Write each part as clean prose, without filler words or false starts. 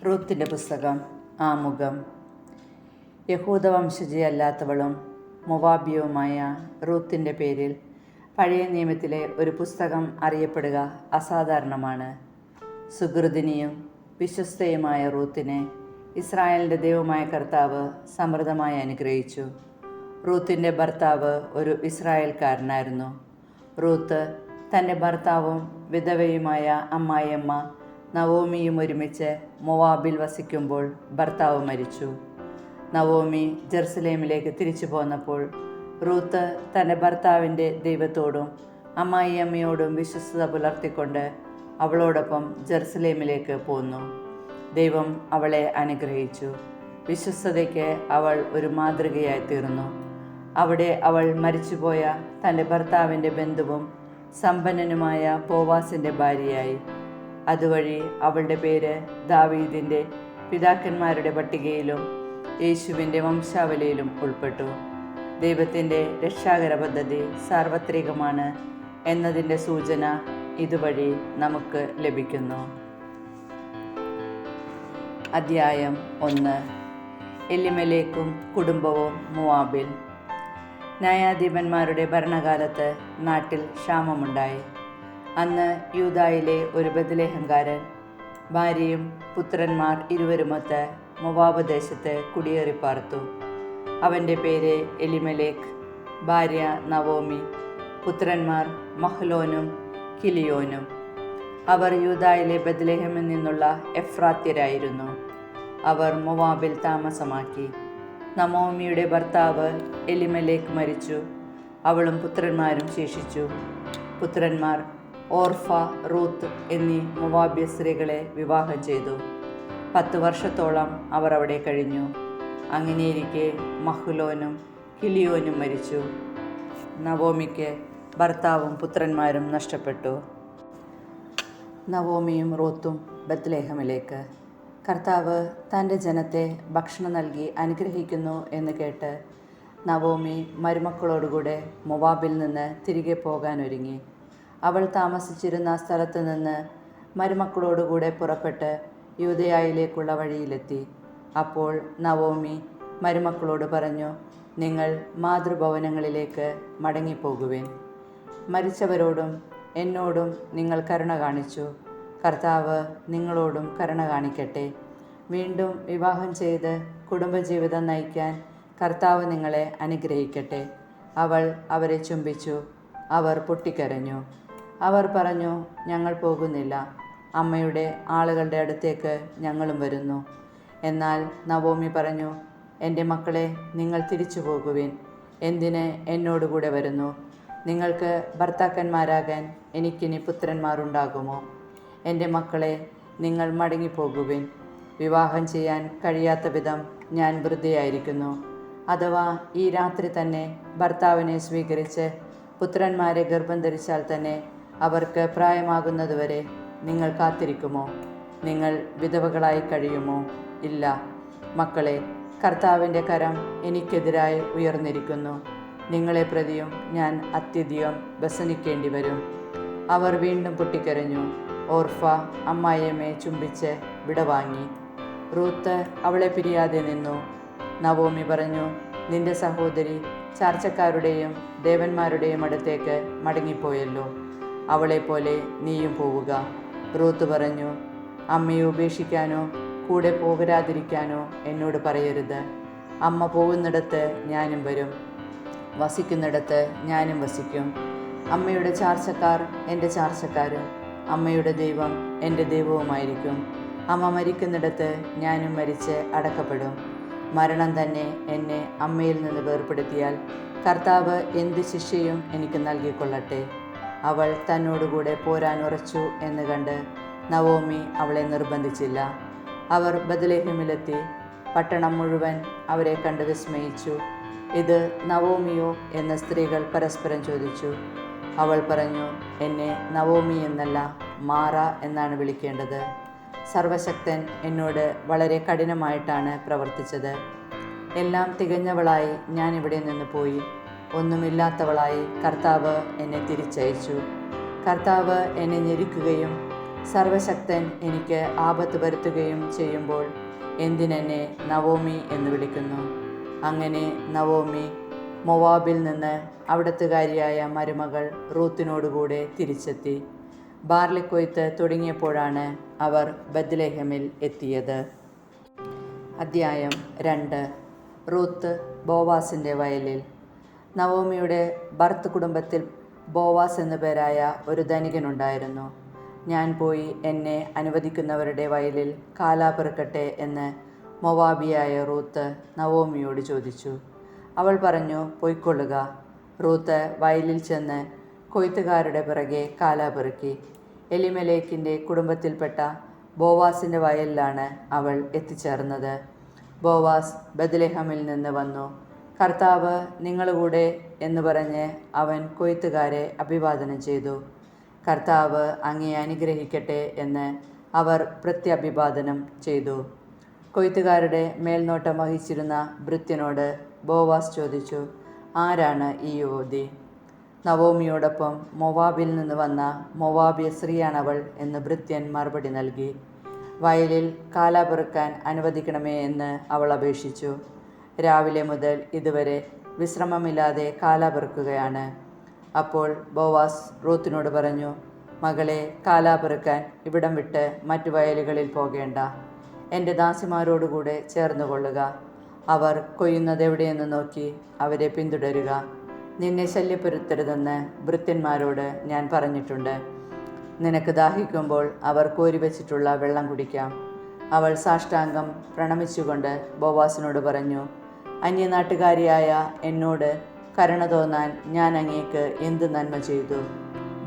റൂത്തിന്റെ പുസ്തകം ആമുഖം. യഹൂദ വംശജയല്ലാത്തവളും മൊവാബിയവുമായ റൂത്തിന്റെ പേരിൽ പഴയ നിയമത്തിലെ ഒരു പുസ്തകം അറിയപ്പെടുക അസാധാരണമാണ്. സുഹൃദിനിയും വിശ്വസ്തയുമായ റൂത്തിനെ ഇസ്രായേലിൻ്റെ ദൈവമായ കർത്താവ് സമൃദ്ധമായി അനുഗ്രഹിച്ചു. റൂത്തിന്റെ ഭർത്താവ് ഒരു ഇസ്രായേൽക്കാരനായിരുന്നു. റൂത്ത് തൻ്റെ ഭർത്താവും വിധവയുമായ അമ്മായിയമ്മ നവോമിയും ഒരുമിച്ച് മൊവാബിൽ വസിക്കുമ്പോൾ ഭർത്താവ് മരിച്ചു. നവോമി ജെറുസലേമിലേക്ക് തിരിച്ചു പോന്നപ്പോൾ റൂത്ത് തൻ്റെ ഭർത്താവിൻ്റെ ദൈവത്തോടും അമ്മായിയമ്മയോടും വിശ്വസ്തത പുലർത്തിക്കൊണ്ട് അവളോടൊപ്പം ജെറുസലേമിലേക്ക് പോന്നു. ദൈവം അവളെ അനുഗ്രഹിച്ചു. വിശ്വസ്തതയ്ക്ക് അവൾ ഒരു മാതൃകയായി തീർന്നു. അവിടെ അവൾ മരിച്ചുപോയ തൻ്റെ ഭർത്താവിൻ്റെ ബന്ധുവും സമ്പന്നനുമായ ബോവാസിൻ്റെ ഭാര്യയായി. അതുവഴി അവളുടെ പേര് ദാവീദിൻ്റെ പിതാക്കന്മാരുടെ പട്ടികയിലും യേശുവിൻ്റെ വംശാവലിയിലും ഉൾപ്പെട്ടു. ദൈവത്തിൻ്റെ രക്ഷാകര പദ്ധതി സാർവത്രികമാണ് എന്നതിൻ്റെ സൂചന ഇതുവഴി നമുക്ക് ലഭിക്കുന്നു. അധ്യായം 1. എലിമേലെക്കും കുടുംബവും മോവാബിൽ. ന്യായാധിപന്മാരുടെ ഭരണകാലത്ത് നാട്ടിൽ ക്ഷാമമുണ്ടായി. അന്ന് യൂദായിലെ ഒരു ബത്ലഹേംകാരൻ ഭാര്യയും പുത്രന്മാർ ഇരുവരുമൊത്ത് മോവാബ് ദേശത്ത് കുടിയേറിപ്പാർത്തു. അവൻ്റെ പേര് എലിമേലെക്ക്, ഭാര്യ നവോമി, പുത്രന്മാർ മഹ്ലോനും കിലിയോനും. അവർ യൂദായിലെ ബത്ലഹേമിൽ നിന്നുള്ള എഫ്രാത്യരായിരുന്നു. അവർ മോവാബിൽ താമസമാക്കി. നവോമിയുടെ ഭർത്താവ് എലിമേലെക്ക് മരിച്ചു. അവളും പുത്രന്മാരും ശേഷിച്ചു. പുത്രന്മാർ ഓർഫ, റൂത്ത് എന്നീ മോവാബ്യ സ്ത്രീകളെ വിവാഹം ചെയ്തു. 10 വർഷത്തോളം അവർ അവിടെ കഴിഞ്ഞു. അങ്ങനെയിരിക്കെ മഹ്ലോനും കിലിയോനും മരിച്ചു. നവോമിക്ക് ഭർത്താവും പുത്രന്മാരും നഷ്ടപ്പെട്ടു. നവോമിയും റൂത്തും ബത്ലഹേമിലേക്ക്. കർത്താവ് തൻ്റെ ജനത്തെ ഭക്ഷണം നൽകി അനുഗ്രഹിക്കുന്നു എന്ന് കേട്ട് നവോമി മരുമക്കളോടുകൂടെ മോവാബിൽ നിന്ന് തിരികെ പോകാനൊരുങ്ങി. അവൾ താമസിച്ചിരുന്ന സ്ഥലത്ത് നിന്ന് മരുമക്കളോടുകൂടെ പുറപ്പെട്ട് യൂദയായിലേക്കുള്ള വഴിയിലെത്തി. അപ്പോൾ നവോമി മരുമക്കളോട് പറഞ്ഞു, നിങ്ങൾ മാതൃഭവനങ്ങളിലേക്ക് മടങ്ങിപ്പോകുവിൻ. മരിച്ചവരോടും എന്നോടും നിങ്ങൾ കരുണ കാണിച്ചു. കർത്താവ് നിങ്ങളോടും കരുണ കാണിക്കട്ടെ. വീണ്ടും വിവാഹം ചെയ്ത് കുടുംബജീവിതം നയിക്കാൻ കർത്താവ് നിങ്ങളെ അനുഗ്രഹിക്കട്ടെ. അവൾ അവരെ ചുംബിച്ചു. അവർ പൊട്ടിക്കരഞ്ഞു. അവർ പറഞ്ഞു, ഞങ്ങൾ പോകുന്നില്ല. അമ്മയുടെ ആളുകളുടെ അടുത്തേക്ക് ഞങ്ങളും വരുന്നു. എന്നാൽ നവോമി പറഞ്ഞു, എൻ്റെ മക്കളെ, നിങ്ങൾ തിരിച്ചു പോകുവിൻ. എന്തിന് എന്നോടുകൂടെ വരുന്നു? നിങ്ങൾക്ക് ഭർത്താക്കന്മാരാകാൻ എനിക്കിനി പുത്രന്മാരുണ്ടാകുമോ? എൻ്റെ മക്കളെ, നിങ്ങൾ മടങ്ങിപ്പോകുവിൻ. വിവാഹം ചെയ്യാൻ കഴിയാത്ത വിധം ഞാൻ വൃദ്ധയായിരിക്കുന്നു. അഥവാ ഈ രാത്രി തന്നെ ഭർത്താവിനെ സ്വീകരിച്ച് പുത്രന്മാരെ ഗർഭം ധരിച്ചാൽ തന്നെ അവർക്ക് പ്രായമാകുന്നതുവരെ നിങ്ങൾ കാത്തിരിക്കുമോ? നിങ്ങൾ വിധവകളായി കഴിയുമോ? ഇല്ല. മക്കളെ, കർത്താവിൻ്റെ കരം എനിക്കെതിരായി ഉയർന്നിരിക്കുന്നു. നിങ്ങളെ പ്രതിയും ഞാൻ അത്യധികം വ്യസനിക്കേണ്ടി വരും. അവർ വീണ്ടും പൊട്ടിക്കരഞ്ഞു. ഓർഫ അമ്മായിയമ്മയെ ചുംബിച്ച് വിടവാങ്ങി. റൂത്ത് അവളെ പിരിയാതെ നിന്നു. നവോമി പറഞ്ഞു, നിന്റെ സഹോദരി ചാർച്ചക്കാരുടെയും ദേവന്മാരുടെയും അടുത്തേക്ക് മടങ്ങിപ്പോയല്ലോ. അവളെപ്പോലെ നീയും പോവുക. റൂത്ത് പറഞ്ഞു, അമ്മയെ ഉപേക്ഷിക്കാനോ കൂടെ പോകരാതിരിക്കാനോ എന്നോട് പറയരുത്. അമ്മ പോകുന്നിടത്ത് ഞാനും വരും, വസിക്കുന്നിടത്ത് ഞാനും വസിക്കും. അമ്മയുടെ ചാർച്ചക്കാർ എൻ്റെ ചാർച്ചക്കാരും അമ്മയുടെ ദൈവം എൻ്റെ ദൈവവുമായിരിക്കും. അമ്മ മരിക്കുന്നിടത്ത് ഞാനും മരിച്ച് അടക്കപ്പെടും. മരണം തന്നെ എന്നെ അമ്മയിൽ നിന്ന് വേർപെടുത്തിയാൽ കർത്താവ് എന്ത് ശിക്ഷയും എനിക്ക് നൽകിക്കൊള്ളട്ടെ. അവൾ തന്നോടുകൂടെ പോരാൻ ഉറച്ചു എന്ന് കണ്ട് നവോമി അവളെ നിർബന്ധിച്ചില്ല. അവർ ബത്ലഹേമിലെത്തി. പട്ടണം മുഴുവൻ അവരെ കണ്ട് വിസ്മയിച്ചു. ഇത് നവോമിയോ എന്ന് സ്ത്രീകൾ പരസ്പരം ചോദിച്ചു. അവൾ പറഞ്ഞു, എന്നെ നവോമി എന്നല്ല, മാറ എന്നാണ് വിളിക്കേണ്ടത്. സർവശക്തൻ എന്നോട് വളരെ കഠിനമായിട്ടാണ് പ്രവർത്തിച്ചത്. എല്ലാം തികഞ്ഞവളായി ഞാൻ ഇവിടെ നിന്ന് പോയി. ഒന്നുമില്ലാത്തവളായി കർത്താവ് എന്നെ തിരിച്ചയച്ചു. കർത്താവ് എന്നെ ഞെരുക്കുകയും സർവശക്തൻ എനിക്ക് ആപത്ത് വരുത്തുകയും ചെയ്യുമ്പോൾ എന്തിനെന്നെ നവോമി എന്ന് വിളിക്കുന്നു? അങ്ങനെ നവോമി മൊവാബിൽ നിന്ന് അവിടത്തുകാരിയായ മരുമകൾ റൂത്തിനോടുകൂടെ തിരിച്ചെത്തി. ബാർലിക്കൊയ്ത്ത് തുടങ്ങിയപ്പോഴാണ് അവർ ബത്ലഹേമിൽ എത്തിയത്. അദ്ധ്യായം 2. റൂത്ത് ബോവാസിൻ്റെ വയലിൽ. നവോമിയുടെ ഭർത്ത് കുടുംബത്തിൽ ബോവാസ് എന്നു പേരായ ഒരു ധനികനുണ്ടായിരുന്നു. ഞാൻ പോയി എന്നെ അനുവദിക്കുന്നവരുടെ വയലിൽ കാലാപെറുക്കട്ടെ എന്ന് മൊവാബിയായ റൂത്ത് നവോമിയോട് ചോദിച്ചു. അവൾ പറഞ്ഞു, പൊയ്ക്കൊള്ളുക. റൂത്ത് വയലിൽ ചെന്ന് കൊയ്ത്തുകാരുടെ പിറകെ കാലാപെറുക്കി. എലിമേലെക്കിൻ്റെ കുടുംബത്തിൽപ്പെട്ട ബോവാസിൻ്റെ വയലിലാണ് അവൾ എത്തിച്ചേർന്നത്. ബോവാസ് ബത്ലഹേമിൽ നിന്ന് വന്നു. കർത്താവ് നിങ്ങളുകൂടെ എന്ന് പറഞ്ഞ് അവൻ കൊയ്ത്തുകാരെ അഭിവാദനം ചെയ്തു. കർത്താവ് അങ്ങയെ അനുഗ്രഹിക്കട്ടെ എന്ന് അവർ പ്രത്യഭിവാദനം ചെയ്തു. കൊയ്ത്തുകാരുടെ മേൽനോട്ടം വഹിച്ചിരുന്ന ഭൃത്യനോട് ബോവാസ് ചോദിച്ചു, ആരാണ് ഈ യുവതി? നവോമിയോടൊപ്പം മൊവാബിൽ നിന്ന് വന്ന മൊവാബിയ സ്ത്രീയാണവൾ എന്ന് ഭൃത്യൻ മറുപടി നൽകി. വയലിൽ കാലാപെറുക്കാൻ അനുവദിക്കണമേ എന്ന് അവൾ അപേക്ഷിച്ചു. രാവിലെ മുതൽ ഇതുവരെ വിശ്രമമില്ലാതെ കാലാപെറുക്കുകയാണ്. അപ്പോൾ ബോവാസ് റൂത്തിനോട് പറഞ്ഞു, മകളെ, കാലാപെറുക്കാൻ ഇവിടം വിട്ട് മറ്റു വയലുകളിൽ പോകേണ്ട. എൻ്റെ ദാസിമാരോടുകൂടെ ചേർന്നുകൊള്ളുക. അവർ കൊയ്യുന്നതെവിടെയെന്ന് നോക്കി അവരെ പിന്തുടരുക. നിന്നെ ശല്യപ്പെടുത്തരുതെന്ന് ഭൃത്യന്മാരോട് ഞാൻ പറഞ്ഞിട്ടുണ്ട്. നിനക്ക് ദാഹിക്കുമ്പോൾ അവർ കോരിവെച്ചിട്ടുള്ള വെള്ളം കുടിക്കാം. അവൾ സാഷ്ടാംഗം പ്രണമിച്ചുകൊണ്ട് ബോവാസിനോട് പറഞ്ഞു, അന്യനാട്ടുകാരിയായ എന്നോട് കരുണ തോന്നാൻ ഞാൻ അങ്ങേക്ക് എന്ത് നന്മ ചെയ്തു?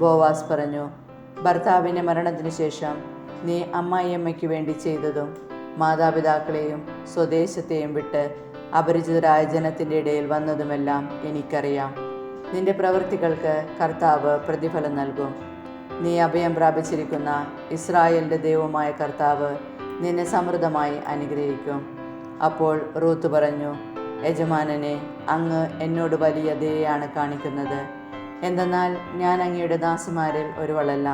ബോവാസ് പറഞ്ഞു, ഭർത്താവിൻ്റെ മരണത്തിനു ശേഷം നീ അമ്മായിയമ്മയ്ക്ക് വേണ്ടി ചെയ്തതും മാതാപിതാക്കളെയും സ്വദേശത്തെയും വിട്ട് അപരിചിതരായ ജനത്തിൻ്റെ ഇടയിൽ വന്നതുമെല്ലാം എനിക്കറിയാം. നിന്റെ പ്രവൃത്തികൾക്ക് കർത്താവ് പ്രതിഫലം നൽകും. നീ അഭയം പ്രാപിച്ചിരിക്കുന്ന ഇസ്രായേലിൻ്റെ ദൈവമായ കർത്താവ് നിന്നെ സമൃദ്ധമായി അനുഗ്രഹിക്കും. അപ്പോൾ റൂത്ത് പറഞ്ഞു, യജമാനനെ, അങ്ങ് എന്നോട് വലിയ ദയയാണ് കാണിക്കുന്നത്. എന്തെന്നാൽ ഞാൻ അങ്ങയുടെ ദാസിമാരിൽ ഒരുവളല്ല.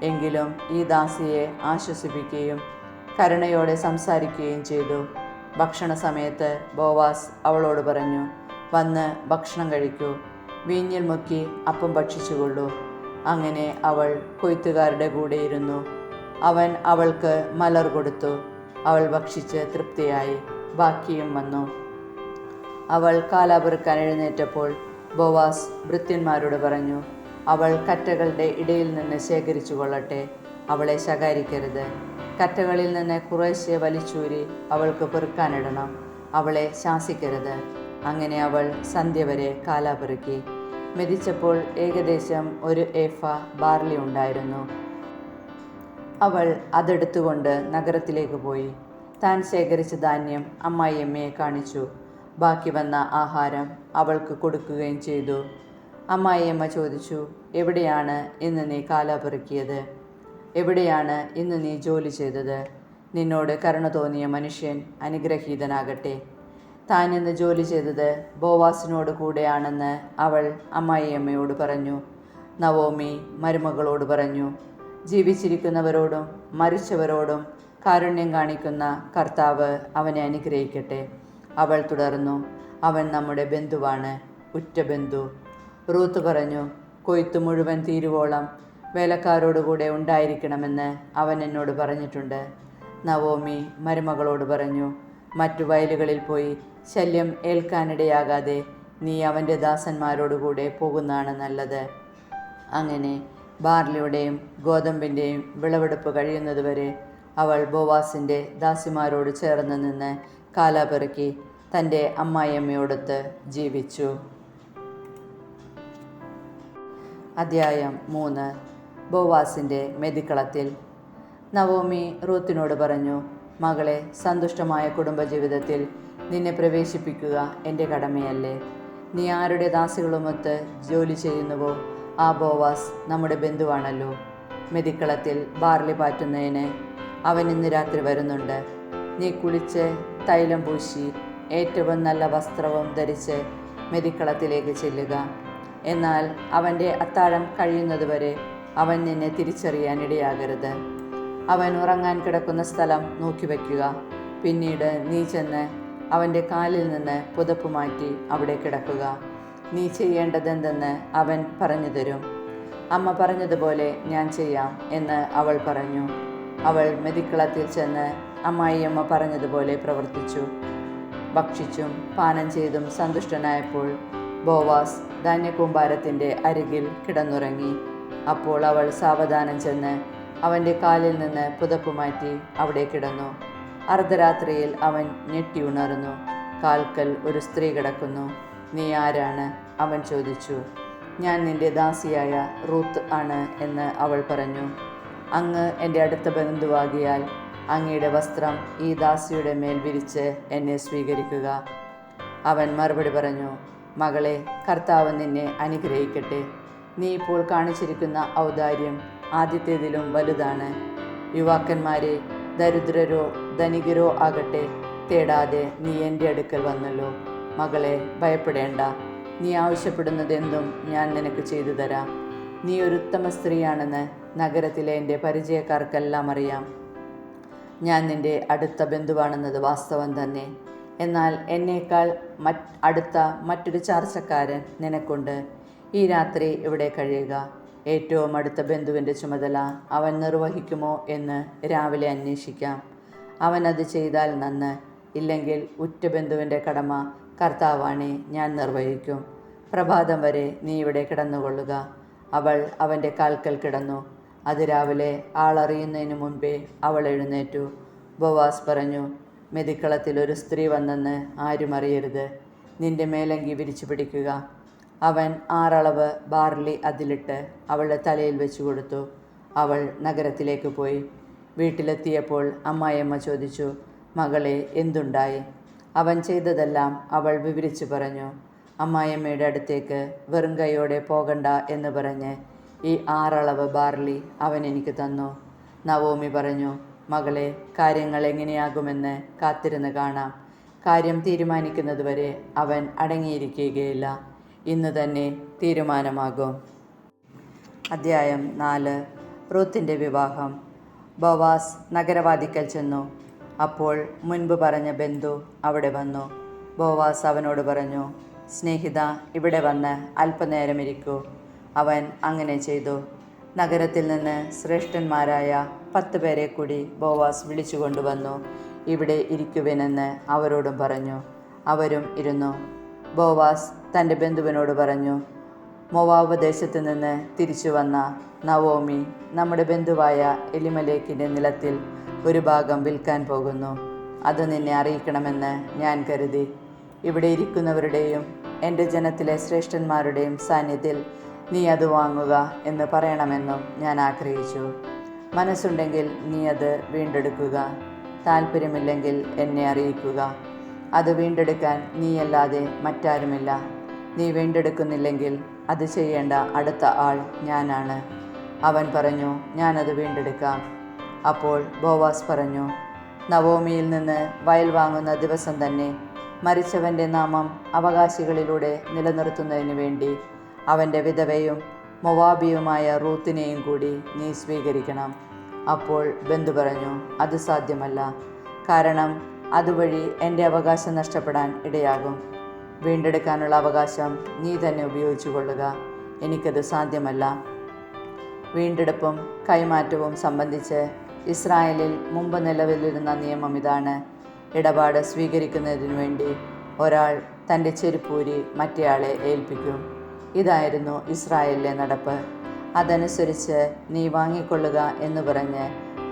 എങ്കിലും ഈ ദാസിയെ ആശ്വസിപ്പിക്കുകയും കരുണയോടെ സംസാരിക്കുകയും ചെയ്തു. ഭക്ഷണ സമയത്ത് ബോവാസ് അവളോട് പറഞ്ഞു, വന്ന് ഭക്ഷണം കഴിക്കൂ. വീഞ്ഞിൽ മുക്കി അപ്പം ഭക്ഷിച്ചുകൊള്ളൂ. അങ്ങനെ അവൾ കൊയ്ത്തുകാരുടെ കൂടെ ഇരുന്നു. അവൻ അവൾക്ക് മലർ കൊടുത്തു. അവൾ ഭക്ഷിച്ച് തൃപ്തിയായി. ബാക്കിയും വന്നു. അവൾ കാലാപെറുക്കാൻ എഴുന്നേറ്റപ്പോൾ ബോവാസ് ഭൃത്യന്മാരോട് പറഞ്ഞു, അവൾ കറ്റകളുടെ ഇടയിൽ നിന്ന് ശേഖരിച്ചു കൊള്ളട്ടെ. അവളെ ശകാരിക്കരുത്. കറ്റകളിൽ നിന്ന് കുറേശ്ശെ വലിച്ചൂരി അവൾക്ക് പെറുക്കാനിടണം. അവളെ ശാസിക്കരുത്. അങ്ങനെ അവൾ സന്ധ്യ വരെ കാലാപെറുക്കി. മെതിച്ചപ്പോൾ ഏകദേശം 1 ഏഫ ബാർലി ഉണ്ടായിരുന്നു. അവൾ അതെടുത്തുകൊണ്ട് നഗരത്തിലേക്ക് പോയി. താൻ ശേഖരിച്ച ധാന്യം അമ്മായിയമ്മയെ കാണിച്ചു. ബാക്കി വന്ന ആഹാരം അവൾക്ക് കൊടുക്കുകയും ചെയ്തു. അമ്മായിയമ്മ ചോദിച്ചു, എവിടെയാണ് ഇന്ന് നീ കാലാപെറുക്കിയത്? എവിടെയാണ് ഇന്ന് നീ ജോലി ചെയ്തത്? നിന്നോട് കരുണ തോന്നിയ മനുഷ്യൻ അനുഗ്രഹീതനാകട്ടെ. താൻ ഇന്ന് ജോലി ചെയ്തത് ബോവാസിനോട് കൂടെയാണെന്ന് അവൾ അമ്മായിയമ്മയോട് പറഞ്ഞു. നവോമി മരുമകളോട് പറഞ്ഞു, ജീവിച്ചിരിക്കുന്നവരോടും മരിച്ചവരോടും കാരുണ്യം കാണിക്കുന്ന കർത്താവ് അവനെ അനുഗ്രഹിക്കട്ടെ. അവൾ തുടർന്നു, അവൻ നമ്മുടെ ബന്ധുവാണ്, ഉറ്റ ബന്ധു. റൂത്ത് പറഞ്ഞു, കൊയ്ത്ത് മുഴുവൻ തീരുവോളം വേലക്കാരോടുകൂടെ ഉണ്ടായിരിക്കണമെന്ന് അവൻ എന്നോട് പറഞ്ഞിട്ടുണ്ട്. നവോമി മരുമകളോട് പറഞ്ഞു, മറ്റു വയലുകളിൽ പോയി ശല്യം ഏൽക്കാനിടയാകാതെ നീ അവൻ്റെ ദാസന്മാരോടുകൂടെ പോകുന്നതാണ് നല്ലത്. അങ്ങനെ ബാർലിയുടെയും ഗോതമ്പിൻ്റെയും വിളവെടുപ്പ് കഴിയുന്നതുവരെ അവൾ ബോവാസിൻ്റെ ദാസിമാരോട് ചേർന്ന് നിന്ന് കാലാപെറുക്കി തൻ്റെ അമ്മായിയമ്മയോടൊത്ത് ജീവിച്ചു. അദ്ധ്യായം 3. ബോവാസിൻ്റെ മെതിക്കളത്തിൽ. നവോമി റൂത്തിനോട് പറഞ്ഞു, മകളെ, സന്തുഷ്ടമായ കുടുംബജീവിതത്തിൽ നിന്നെ പ്രവേശിപ്പിക്കുക എൻ്റെ കടമയല്ലേ? നീ ആരുടെ ദാസികളുമൊത്ത് ജോലി ചെയ്യുന്നുവോ ആ ബോവാസ് നമ്മുടെ ബന്ധുവാണല്ലോ. മെതിക്കളത്തിൽ ബാർലി പാറ്റുന്നതിന് അവൻ ഇന്ന് രാത്രി വരുന്നുണ്ട്. നീ കുളിച്ച് തൈലം പൂശി ഏറ്റവും നല്ല വസ്ത്രവും ധരിച്ച് മെതിക്കളത്തിലേക്ക് ചെല്ലുക. എന്നാൽ അവൻ്റെ അത്താഴം കഴിയുന്നതുവരെ അവൻ നിന്നെ തിരിച്ചറിയാൻ ഇടയാകരുത്. അവൻ ഉറങ്ങാൻ കിടക്കുന്ന സ്ഥലം നോക്കി വയ്ക്കുക. പിന്നീട് നീ ചെന്ന് അവൻ്റെ കാലിൽ നിന്ന് പുതപ്പ് മാറ്റി അവിടെ കിടക്കുക. നീ ചെയ്യേണ്ടതെന്തെന്ന് അവൻ പറഞ്ഞു തരും. അമ്മ പറഞ്ഞതുപോലെ ഞാൻ ചെയ്യാം എന്ന് അവൾ പറഞ്ഞു. അവൾ മെതിക്കളത്തിൽ ചെന്ന് അമ്മായിയമ്മ പറഞ്ഞതുപോലെ പ്രവർത്തിച്ചു. ഭക്ഷിച്ചും പാനം ചെയ്തും സന്തുഷ്ടനായപ്പോൾ ബോവാസ് ധാന്യകൂമ്പാരത്തിൻ്റെ അരികിൽ കിടന്നുറങ്ങി. അപ്പോൾ അവൾ സാവധാനം ചെന്ന് അവൻ്റെ കാലിൽ നിന്ന് പുതപ്പ് മാറ്റി അവിടെ കിടന്നു. അർദ്ധരാത്രിയിൽ അവൻ ഞെട്ടി ഉണർന്നു. കാൽക്കൽ ഒരു സ്ത്രീ കിടക്കുന്നു. നീ ആരാണ്? അവൻ ചോദിച്ചു. ഞാൻ നിന്റെ ദാസിയായ റൂത്ത് ആണ് എന്ന് അവൾ പറഞ്ഞു. അങ്ങ് എൻ്റെ അടുത്ത ബന്ധുവാകിയാൽ അങ്ങയുടെ വസ്ത്രം ഈ ദാസിയുടെ മേൽ വിരിച്ച് എന്നെ സ്വീകരിക്കുക. അവൻ മറുപടി പറഞ്ഞു, മകളെ, കർത്താവ് നിന്നെ അനുഗ്രഹിക്കട്ടെ. നീ ഇപ്പോൾ കാണിച്ചിരിക്കുന്ന ഔദാര്യം ആദ്യത്തേതിലും വലുതാണ്. യുവാക്കന്മാരെ, ദരിദ്രരോ ധനികരോ ആകട്ടെ തേടാതെ നീ എൻ്റെ അടുക്കൽ വന്നല്ലോ. മകളെ, ഭയപ്പെടേണ്ട. നീ ആവശ്യപ്പെടുന്നതെന്തും ഞാൻ നിനക്ക് ചെയ്തു തരാം. നീ ഒരു ഉത്തമ സ്ത്രീയാണെന്ന് നഗരത്തിലെ എൻ്റെ പരിചയക്കാർക്കെല്ലാം അറിയാം. ഞാൻ നിൻ്റെ അടുത്ത ബന്ധുവാണെന്നത് വാസ്തവം തന്നെ. എന്നാൽ എന്നേക്കാൾ അടുത്ത മറ്റൊരു ചാർച്ചക്കാരൻ നിനക്കുണ്ട്. ഈ രാത്രി ഇവിടെ കഴിയുക. ഏറ്റവും അടുത്ത ബന്ധുവിൻ്റെ ചുമതല അവൻ നിർവഹിക്കുമോ എന്ന് രാവിലെ അന്വേഷിക്കാം. അവനത് ചെയ്താൽ നന്ന്. ഇല്ലെങ്കിൽ ഉറ്റ ബന്ധുവിൻ്റെ കടമ കർത്താവാണെ ഞാൻ നിർവഹിക്കും. പ്രഭാതം വരെ നീ ഇവിടെ കിടന്നുകൊള്ളുക. അവൾ അവൻ്റെ കാൽക്കൽ കിടന്നു. അതിരാവിലെ ആളറിയുന്നതിന് മുൻപേ അവൾ എഴുന്നേറ്റു. ബോവാസ് പറഞ്ഞു, മെതിക്കളത്തിൽ ഒരു സ്ത്രീ വന്നെന്ന് ആരും അറിയരുത്. നിന്റെ മേലങ്കി വിരിച്ചു പിടിക്കുക. അവൻ 6 അളവ് ബാർലി അതിലിട്ട് അവളുടെ തലയിൽ വെച്ചു കൊടുത്തു. അവൾ നഗരത്തിലേക്ക് പോയി. വീട്ടിലെത്തിയപ്പോൾ അമ്മായിയമ്മ ചോദിച്ചു, മകളെ, എന്തുണ്ടായി? അവൻ ചെയ്തതെല്ലാം അവൾ വിവരിച്ചു പറഞ്ഞു. അമ്മായിയമ്മയുടെ അടുത്തേക്ക് വെറും കൈയോടെ പോകണ്ട എന്ന് പറഞ്ഞ് ഈ 6 അളവ് ബാർലി അവൻ എനിക്ക് തന്നു. നവോമി പറഞ്ഞു, മകളെ, കാര്യങ്ങൾ എങ്ങനെയാകുമെന്ന് കാത്തിരുന്ന് കാണാം. കാര്യം തീരുമാനിക്കുന്നതുവരെ അവൻ അടങ്ങിയിരിക്കുകയില്ല. ഇന്ന് തന്നെ തീരുമാനമാകും. അധ്യായം 4. റൂത്തിൻ്റെ വിവാഹം. ബോവാസ് നഗരവാതിക്കൽ ചെന്നു. അപ്പോൾ മുൻപ് പറഞ്ഞ ബന്ധു അവിടെ വന്നു. ബോവാസ് അവനോട് പറഞ്ഞു, സ്നേഹിത, ഇവിടെ വന്ന് അല്പനേരം ഇരിക്കൂ. അവൻ അങ്ങനെ ചെയ്തു. നഗരത്തിൽ നിന്ന് ശ്രേഷ്ഠന്മാരായ 10 പേരെ കൂടി ബോവാസ് വിളിച്ചു കൊണ്ടുവന്നു. ഇവിടെ ഇരിക്കുവിനെന്ന് അവരോടും പറഞ്ഞു. അവരും ഇരുന്നു. ബോവാസ് തൻ്റെ ബന്ധുവിനോട് പറഞ്ഞു, മോവാബ് ദേശത്ത് നിന്ന് തിരിച്ചു വന്ന നവോമി നമ്മുടെ ബന്ധുവായ എലിമലേക്കിൻ്റെ നിലത്തിൽ ഒരു ഭാഗം വിൽക്കാൻ പോകുന്നു. അത് നിന്നെ അറിയിക്കണമെന്ന് ഞാൻ കരുതി. ഇവിടെ ഇരിക്കുന്നവരുടെയും എൻ്റെ ജനത്തിലെ ശ്രേഷ്ഠന്മാരുടെയും സാന്നിധ്യത്തിൽ നീ അത് വാങ്ങുക എന്ന് പറയണമെന്നും ഞാൻ ആഗ്രഹിച്ചു. മനസ്സുണ്ടെങ്കിൽ നീ അത് വീണ്ടെടുക്കുക. താല്പര്യമില്ലെങ്കിൽ എന്നെ അറിയിക്കുക. അത് വീണ്ടെടുക്കാൻ നീയല്ലാതെ മറ്റാരുമില്ല. നീ വീണ്ടെടുക്കുന്നില്ലെങ്കിൽ അത് ചെയ്യേണ്ട അടുത്ത ആൾ ഞാനാണ്. അവൻ പറഞ്ഞു, ഞാനത് വീണ്ടെടുക്കാം. അപ്പോൾ ബോവാസ് പറഞ്ഞു, നവോമിയിൽ നിന്ന് വയൽ വാങ്ങുന്ന ദിവസം തന്നെ മരിച്ചവൻ്റെ നാമം അവകാശികളിലൂടെ നിലനിർത്തുന്നതിന് വേണ്ടി അവൻ്റെ വിധവയും മൊവാബിയുമായ റൂത്തിനെയും കൂടി നീ സ്വീകരിക്കണം. അപ്പോൾ ബന്ധു പറഞ്ഞു, അത് സാധ്യമല്ല. കാരണം അതുവഴി എൻ്റെ അവകാശം നഷ്ടപ്പെടാൻ ഇടയാകും. വീണ്ടെടുക്കാനുള്ള അവകാശം നീ തന്നെ ഉപയോഗിച്ചു കൊള്ളുക. എനിക്കത് സാധ്യമല്ല. വീണ്ടെടുപ്പും കൈമാറ്റവും സംബന്ധിച്ച് ഇസ്രായേലിൽ മുമ്പ് നിലവിലിരുന്ന നിയമം ഇതാണ്. ഇടപാട് സ്വീകരിക്കുന്നതിനു വേണ്ടി ഒരാൾ തൻ്റെ ചെരുപ്പൂരി മറ്റേയാളെ ഏൽപ്പിക്കും. ഇതായിരുന്നു ഇസ്രായേലിലെ നടപ്പ്. അതനുസരിച്ച് നീ വാങ്ങിക്കൊള്ളുക എന്ന് പറഞ്ഞ്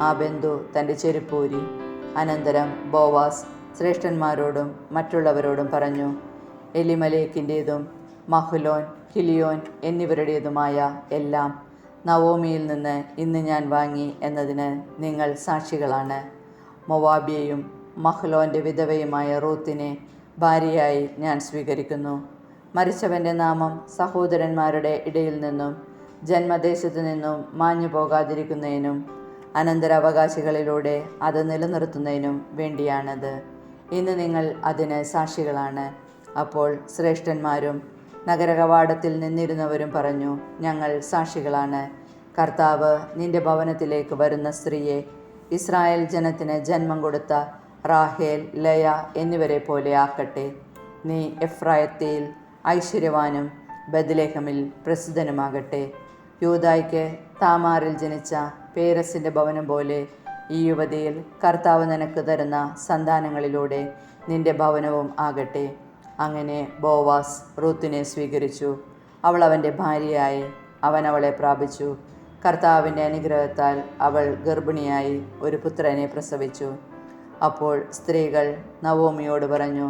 ആ ബന്ധു തൻ്റെ ചെരുപ്പൂരി. അനന്തരം ബോവാസ് ശ്രേഷ്ഠന്മാരോടും മറ്റുള്ളവരോടും പറഞ്ഞു, എലിമലേക്കിൻ്റേതും മഹ്ലോൻ, കിലിയോൻ എന്നിവരുടേതുമായ എല്ലാം നവോമിയിൽ നിന്ന് ഇന്ന് ഞാൻ വാങ്ങി എന്നതിന് നിങ്ങൾ സാക്ഷികളാണ്. മൊവാബിയെയും മഹ്ലോൻ്റെ വിധവയുമായ റൂത്തിനെ ഭാര്യയായി ഞാൻ സ്വീകരിക്കുന്നു. മരിച്ചവൻ്റെ നാമം സഹോദരന്മാരുടെ ഇടയിൽ നിന്നും ജന്മദേശത്തു നിന്നും മാഞ്ഞു പോകാതിരിക്കുന്നതിനും അനന്തരാവകാശികളിലൂടെ അത് നിലനിർത്തുന്നതിനും വേണ്ടിയാണത്. ഇന്ന് നിങ്ങൾ അതിന് സാക്ഷികളാണ്. അപ്പോൾ ശ്രേഷ്ഠന്മാരും നഗരകവാടത്തിൽ നിന്നിരുന്നവരും പറഞ്ഞു, ഞങ്ങൾ സാക്ഷികളാണ്. കർത്താവ് നിന്റെ ഭവനത്തിലേക്ക് വരുന്ന സ്ത്രീയെ ഇസ്രായേൽ ജനത്തിന് ജന്മം കൊടുത്ത റാഹേൽ, ലയ എന്നിവരെ പോലെ ആക്കട്ടെ. നീ എഫ്രായത്തിൽ ഐശ്വര്യവാനും ബത്ലഹേമിൽ പ്രസിദ്ധനുമാകട്ടെ. യൂദായ്ക്ക് താമാറിൽ ജനിച്ച പേരസിൻ്റെ ഭവനം പോലെ ഈ യുവതിയിൽ കർത്താവ് നിനക്ക് തരുന്ന സന്താനങ്ങളിലൂടെ നിന്റെ ഭവനവും ആകട്ടെ. അങ്ങനെ ബോവാസ് റൂത്തിനെ സ്വീകരിച്ചു. അവൾ അവൻ്റെ ഭാര്യയായി. അവൻ അവളെ പ്രാപിച്ചു. കർത്താവിൻ്റെ അനുഗ്രഹത്താൽ അവൾ ഗർഭിണിയായി ഒരു പുത്രനെ പ്രസവിച്ചു. അപ്പോൾ സ്ത്രീകൾ നവോമിയോട് പറഞ്ഞു,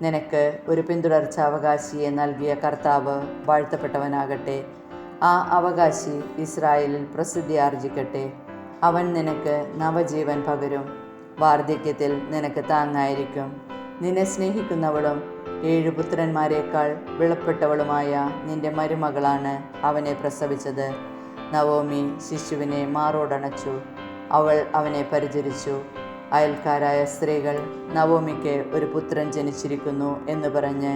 നിനക്ക് ഒരു പിന്തുടർച്ചാവകാശിയെ നൽകിയ കർത്താവ് വാഴ്ത്തപ്പെട്ടവനാകട്ടെ. ആ അവകാശി ഇസ്രായേലിൽ പ്രസിദ്ധി ആർജിക്കട്ടെ. അവൻ നിനക്ക് നവജീവൻ പകരും. വാർദ്ധക്യത്തിൽ നിനക്ക് താങ്ങായിരിക്കും. നിന്നെ സ്നേഹിക്കുന്നവളും 7 പുത്രന്മാരെക്കാൾ വിളപ്പെട്ടവളുമായ നിന്റെ മരുമകളാണ് അവനെ പ്രസവിച്ചത്. നവോമി ശിശുവിനെ മാറോടണച്ചു. അവൾ അവനെ പരിചരിച്ചു. അയൽക്കാരായ സ്ത്രീകൾ നവോമിക്ക് ഒരു പുത്രൻ ജനിച്ചിരിക്കുന്നു എന്ന് പറഞ്ഞ്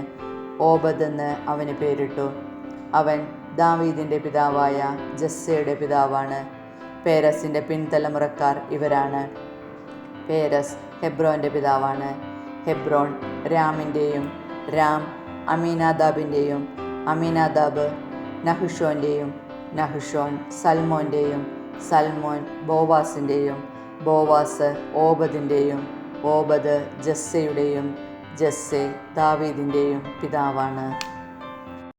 ഓബദ് എന്ന് അവന് പേരിട്ടു. അവൻ ദാവീദിൻ്റെ പിതാവായ ജസ്സയുടെ പിതാവാണ്. പേരസിൻ്റെ പിൻതലമുറക്കാർ ഇവരാണ്. പേരസ് ഹെബ്രോൻ്റെ പിതാവാണ്. ഹെബ്രോൻ രാമിൻ്റെയും, രാം അമീനാദാബിൻ്റെയും, അമീനാദാബ് നഹുഷോൻ്റെയും, നഹുഷോൻ സൽമോൻ്റെയും, സൽമോൻ ബോവാസിൻ്റെയും, ബോവാസ് ഓബദിൻ്റെയും, ഓബദ് ജസ്സയുടെയും, ജസ്സെ ദാവീദിൻ്റെയും പിതാവാണ്.